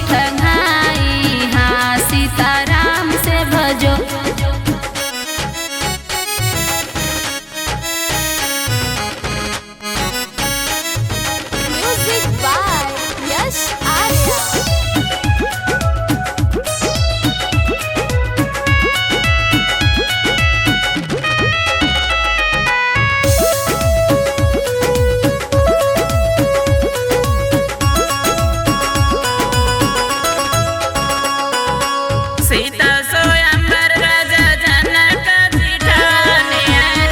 ठंगाई। हाँ सीताराम से भजो। Music by Yash Arya. Sita स्वयंवर राजा जनक जी ठाने।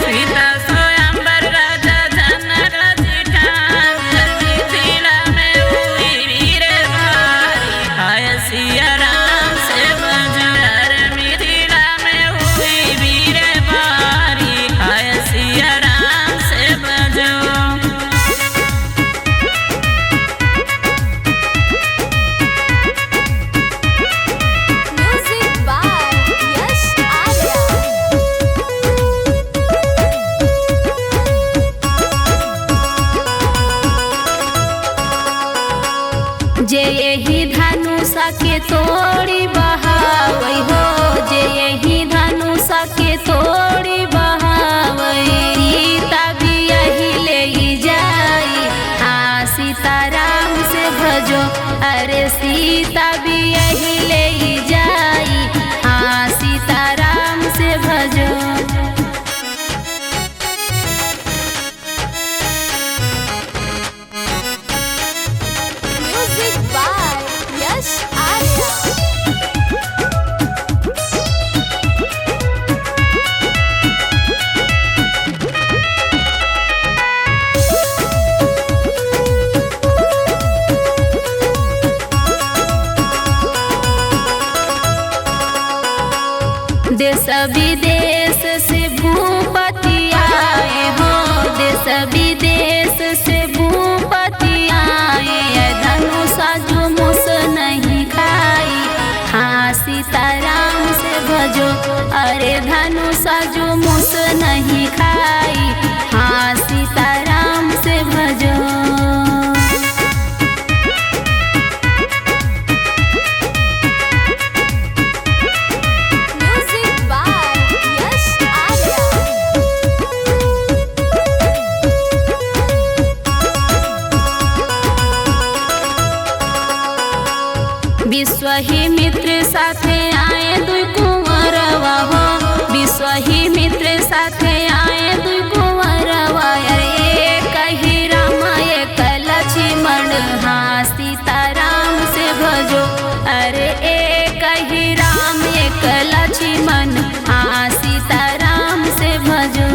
सीता स्वयंवर राजा जनक जी ठाने। मिथिला में हुई वीर भारी। हाय सिया राम से भजो। मिथिला में हुई वीर भारी। हाय सिया राम से भजो। Music by Yash Arya. जे यही धनुषा के तोड़ी बहावई हो। जे यही धनुषा के तोड़ी बहावई। सीता भी यही ले जाई। हाँ सीताराम से भजो। अरे सीता भी यही ले जाई। हाँ सीताराम से भजो। Music by Yash Arya. देश विदेश से भूपति आए हो। देश विदेश से भूपति आए। धनुषा जो मुस नहीं खाई। हाँ सीताराम से भजो। अरे धनुषा जो मुस नहीं खाई। हाँ सीताराम से भजो। Music by Yash Arya. विश्व ही मित्र साथे आए दुई कुंवरवा हो। विश्व ही मित्र साथे आए दुई कुंवरवा। अरे एक ही राम एक लक्ष्मण। हाँ सीताराम से भजो। अरे एक ही राम एक लक्ष्मण। हाँ सीताराम से भजो।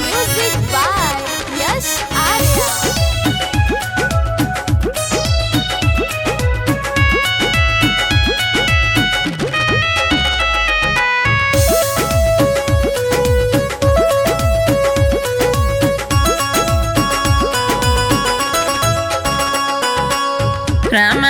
Music by Yash Arya. Ram